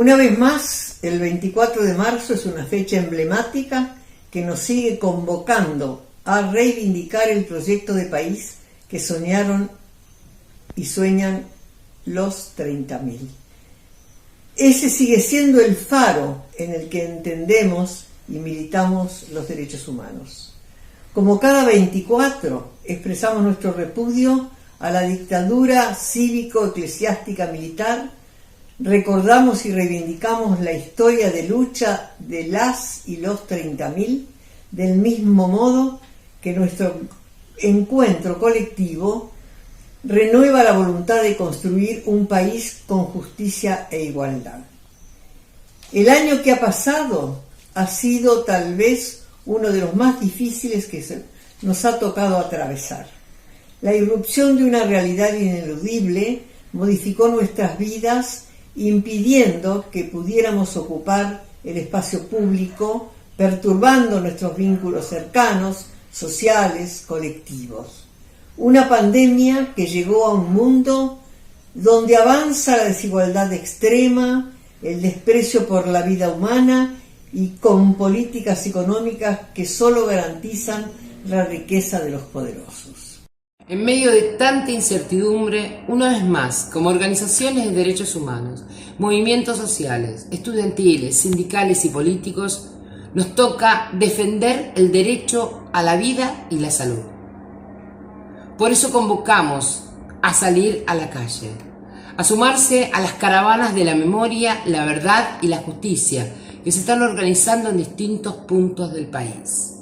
Una vez más, el 24 de marzo es una fecha emblemática que nos sigue convocando a reivindicar el proyecto de país que soñaron y sueñan los 30.000. Ese sigue siendo el faro en el que entendemos y militamos los derechos humanos. Como cada 24, expresamos nuestro repudio a la dictadura cívico-eclesiástica militar, recordamos y reivindicamos la historia de lucha de las y los 30.000, del mismo modo que nuestro encuentro colectivo renueva la voluntad de construir un país con justicia e igualdad. El año que ha pasado ha sido tal vez uno de los más difíciles que nos ha tocado atravesar. La irrupción de una realidad ineludible modificó nuestras vidas, impidiendo que pudiéramos ocupar el espacio público, perturbando nuestros vínculos cercanos, sociales, colectivos. Una pandemia que llegó a un mundo donde avanza la desigualdad extrema, el desprecio por la vida humana y con políticas económicas que solo garantizan la riqueza de los poderosos. En medio de tanta incertidumbre, una vez más, como organizaciones de derechos humanos, movimientos sociales, estudiantiles, sindicales y políticos, nos toca defender el derecho a la vida y la salud. Por eso convocamos a salir a la calle, a sumarse a las caravanas de la memoria, la verdad y la justicia que se están organizando en distintos puntos del país.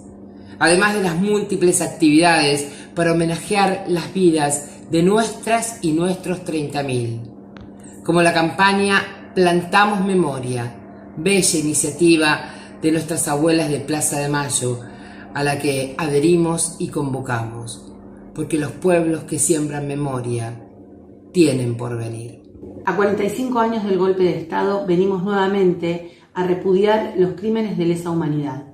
Además de las múltiples actividades para homenajear las vidas de nuestras y nuestros 30.000, como la campaña Plantamos Memoria, bella iniciativa de nuestras abuelas de Plaza de Mayo, a la que adherimos y convocamos, porque los pueblos que siembran memoria tienen por venir. A 45 años del golpe de Estado venimos nuevamente a repudiar los crímenes de lesa humanidad,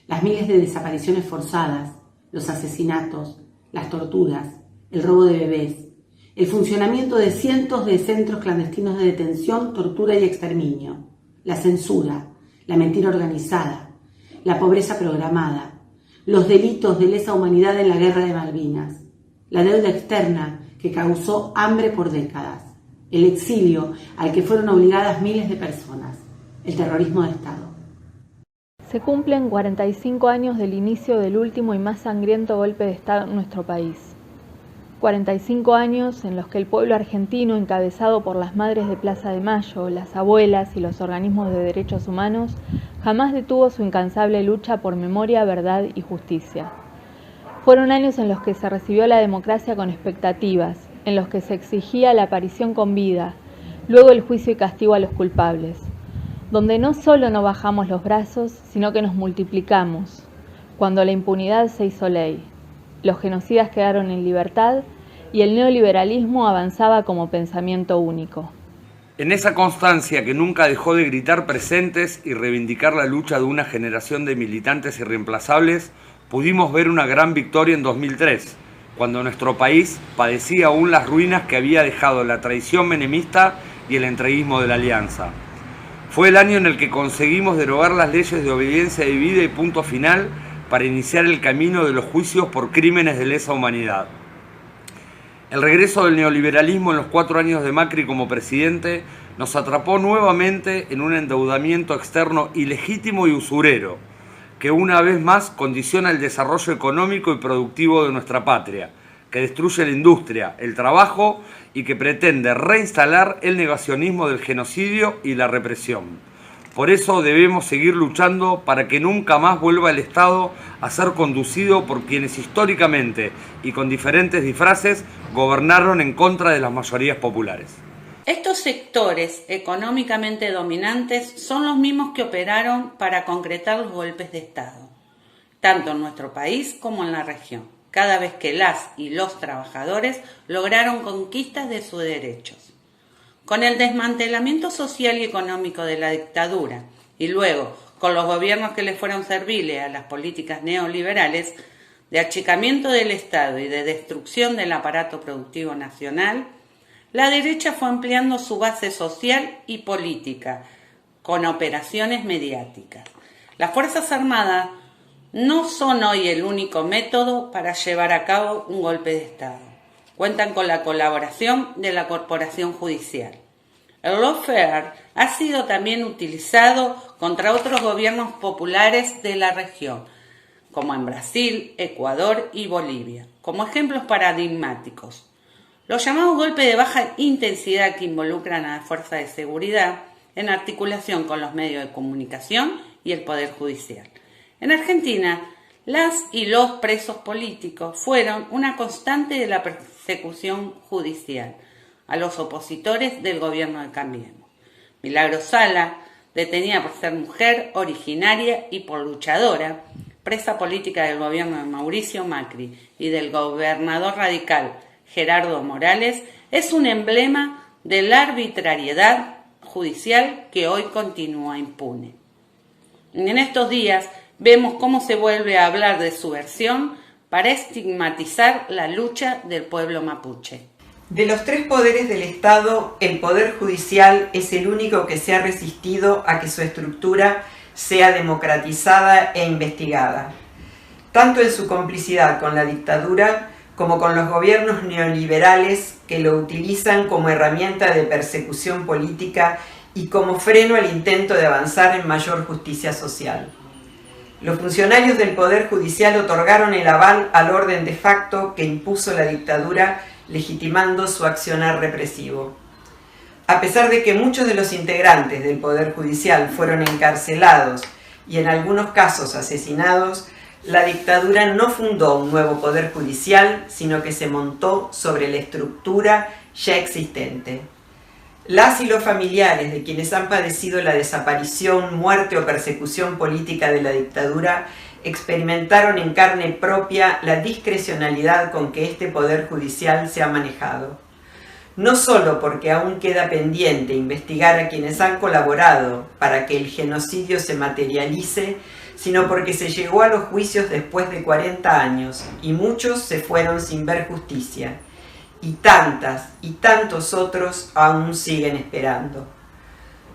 las miles de desapariciones forzadas, los asesinatos, las torturas, el robo de bebés, el funcionamiento de cientos de centros clandestinos de detención, tortura y exterminio, la censura, la mentira organizada, la pobreza programada, los delitos de lesa humanidad en la guerra de Malvinas, la deuda externa que causó hambre por décadas, el exilio al que fueron obligadas miles de personas, el terrorismo de Estado. Se cumplen 45 años del inicio del último y más sangriento golpe de Estado en nuestro país. 45 años en los que el pueblo argentino, encabezado por las madres de Plaza de Mayo, las abuelas y los organismos de derechos humanos, jamás detuvo su incansable lucha por memoria, verdad y justicia. Fueron años en los que se recibió la democracia con expectativas, en los que se exigía la aparición con vida, luego el juicio y castigo a los culpables, donde no solo no bajamos los brazos, sino que nos multiplicamos, cuando la impunidad se hizo ley, los genocidas quedaron en libertad y el neoliberalismo avanzaba como pensamiento único. En esa constancia que nunca dejó de gritar presentes y reivindicar la lucha de una generación de militantes irreemplazables, pudimos ver una gran victoria en 2003, cuando nuestro país padecía aún las ruinas que había dejado la traición menemista y el entreguismo de la Alianza. Fue el año en el que conseguimos derogar las leyes de obediencia debida y punto final para iniciar el camino de los juicios por crímenes de lesa humanidad. El regreso del neoliberalismo en los 4 años de Macri como presidente nos atrapó nuevamente en un endeudamiento externo ilegítimo y usurero, que una vez más condiciona el desarrollo económico y productivo de nuestra patria, que destruye la industria, el trabajo y que pretende reinstalar el negacionismo del genocidio y la represión. Por eso debemos seguir luchando para que nunca más vuelva el Estado a ser conducido por quienes históricamente y con diferentes disfraces gobernaron en contra de las mayorías populares. Estos sectores económicamente dominantes son los mismos que operaron para concretar los golpes de Estado, tanto en nuestro país como en la región, cada vez que las y los trabajadores lograron conquistas de sus derechos. Con el desmantelamiento social y económico de la dictadura y luego con los gobiernos que le fueron serviles a las políticas neoliberales de achicamiento del Estado y de destrucción del aparato productivo nacional, la derecha fue ampliando su base social y política con operaciones mediáticas. Las Fuerzas Armadas no son hoy el único método para llevar a cabo un golpe de Estado. Cuentan con la colaboración de la Corporación Judicial. El lawfare ha sido también utilizado contra otros gobiernos populares de la región, como en Brasil, Ecuador y Bolivia, como ejemplos paradigmáticos. Los llamados golpes de baja intensidad que involucran a las fuerzas de seguridad en articulación con los medios de comunicación y el Poder Judicial. En Argentina, las y los presos políticos fueron una constante de la persecución judicial a los opositores del gobierno de Cambiemos. Milagros Sala, detenida por ser mujer, originaria y por luchadora, presa política del gobierno de Mauricio Macri y del gobernador radical Gerardo Morales, es un emblema de la arbitrariedad judicial que hoy continúa impune. En estos días vemos cómo se vuelve a hablar de subversión para estigmatizar la lucha del pueblo mapuche. De los tres poderes del Estado, el Poder Judicial es el único que se ha resistido a que su estructura sea democratizada e investigada, tanto en su complicidad con la dictadura como con los gobiernos neoliberales que lo utilizan como herramienta de persecución política y como freno al intento de avanzar en mayor justicia social. Los funcionarios del Poder Judicial otorgaron el aval al orden de facto que impuso la dictadura, legitimando su accionar represivo. A pesar de que muchos de los integrantes del Poder Judicial fueron encarcelados y en algunos casos asesinados, la dictadura no fundó un nuevo Poder Judicial, sino que se montó sobre la estructura ya existente. Las y los familiares de quienes han padecido la desaparición, muerte o persecución política de la dictadura experimentaron en carne propia la discrecionalidad con que este Poder Judicial se ha manejado. No solo porque aún queda pendiente investigar a quienes han colaborado para que el genocidio se materialice, sino porque se llegó a los juicios después de 40 años y muchos se fueron sin ver justicia. Y tantas y tantos otros aún siguen esperando.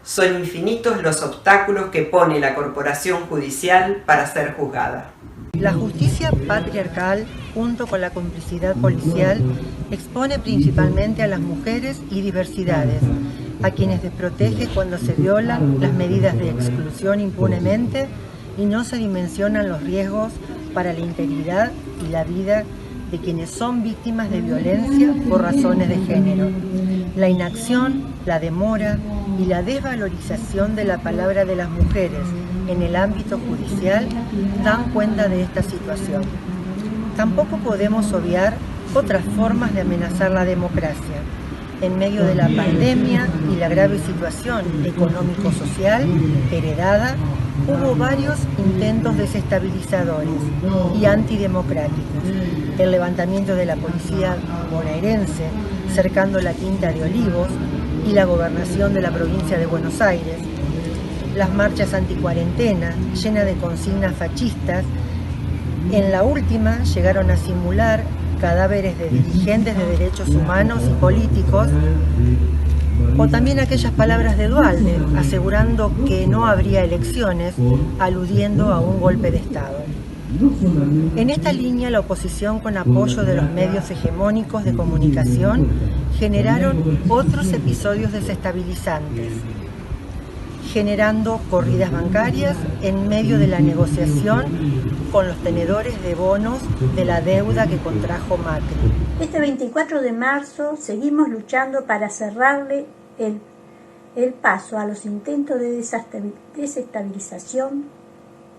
Son infinitos los obstáculos que pone la Corporación Judicial para ser juzgada. La justicia patriarcal, junto con la complicidad policial, expone principalmente a las mujeres y diversidades, a quienes desprotege cuando se violan las medidas de exclusión impunemente y no se dimensionan los riesgos para la integridad y la vida de quienes son víctimas de violencia por razones de género. La inacción, la demora y la desvalorización de la palabra de las mujeres en el ámbito judicial dan cuenta de esta situación. Tampoco podemos obviar otras formas de amenazar la democracia. En medio de la pandemia y la grave situación económico-social heredada, hubo varios intentos desestabilizadores y antidemocráticos. El levantamiento de la policía bonaerense cercando la Quinta de Olivos y la gobernación de la provincia de Buenos Aires, las marchas anticuarentena llenas de consignas fascistas. En la última llegaron a simular cadáveres de dirigentes de derechos humanos y políticos, o también aquellas palabras de Duhalde asegurando que no habría elecciones, aludiendo a un golpe de Estado. En esta línea, la oposición, con apoyo de los medios hegemónicos de comunicación, generaron otros episodios desestabilizantes, generando corridas bancarias en medio de la negociación con los tenedores de bonos de la deuda que contrajo Macri. Este 24 de marzo seguimos luchando para cerrarle el paso a los intentos de desestabilización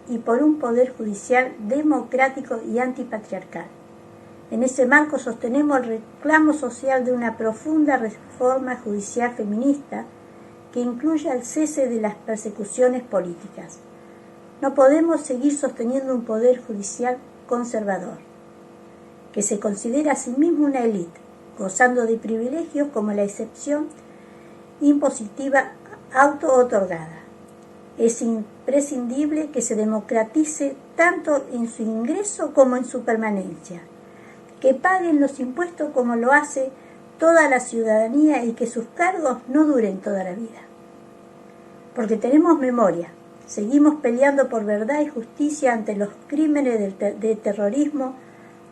y por un poder judicial democrático y antipatriarcal. En ese marco sostenemos el reclamo social de una profunda reforma judicial feminista que incluya el cese de las persecuciones políticas. No podemos seguir sosteniendo un poder judicial conservador, que se considera a sí mismo una élite, gozando de privilegios como la excepción impositiva auto-otorgada. Es imprescindible que se democratice tanto en su ingreso como en su permanencia, que paguen los impuestos como lo hace toda la ciudadanía y que sus cargos no duren toda la vida. Porque tenemos memoria, seguimos peleando por verdad y justicia ante los crímenes de terrorismo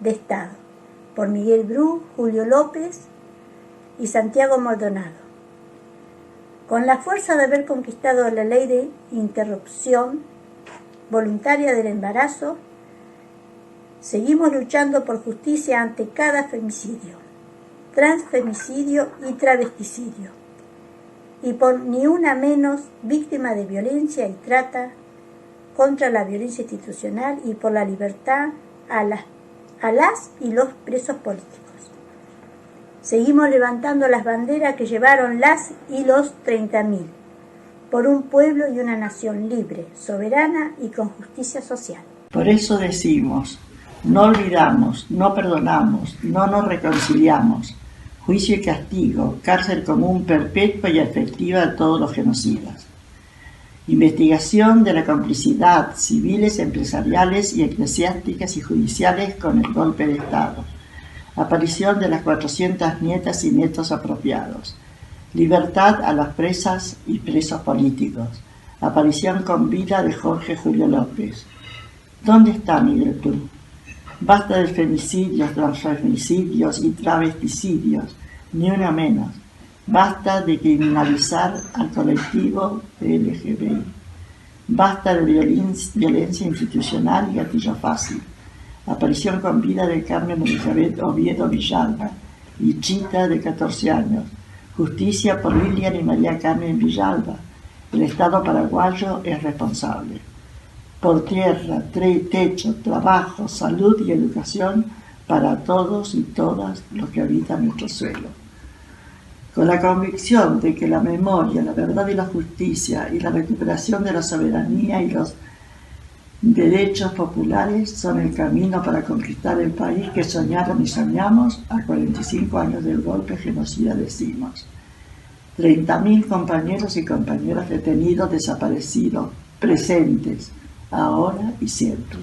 de Estado, por Miguel Bru, Julio López y Santiago Maldonado. Con la fuerza de haber conquistado la ley de interrupción voluntaria del embarazo, seguimos luchando por justicia ante cada femicidio, transfemicidio y travesticidio, y por ni una menos víctima de violencia y trata, contra la violencia institucional y por la libertad a las y los presos políticos. Seguimos levantando las banderas que llevaron las y los 30.000, por un pueblo y una nación libre, soberana y con justicia social. Por eso decimos, no olvidamos, no perdonamos, no nos reconciliamos. Juicio y castigo, cárcel común perpetua y efectiva de todos los genocidas. Investigación de la complicidad civiles, empresariales y eclesiásticas y judiciales con el golpe de Estado. Aparición de las 400 nietas y nietos apropiados. Libertad a las presas y presos políticos. Aparición con vida de Jorge Julio López. ¿Dónde está Miguel Bru? Basta de femicidios, transfemicidios y travesticidios, ni una menos. Basta de criminalizar al colectivo LGBTI. Basta de violencia institucional y gatillo fácil. Aparición con vida de Carmen Elizabeth Oviedo Villalba y Chita, de 14 años. Justicia por Lilian y María Carmen Villalba. El Estado paraguayo es responsable. Por tierra, techo, trabajo, salud y educación para todos y todas los que habitan nuestro suelo. Con la convicción de que la memoria, la verdad y la justicia y la recuperación de la soberanía y los derechos populares son el camino para conquistar el país que soñaron y soñamos a 45 años del golpe genocida, decimos. 30.000 compañeros y compañeras detenidos, desaparecidos, presentes, ahora y siempre.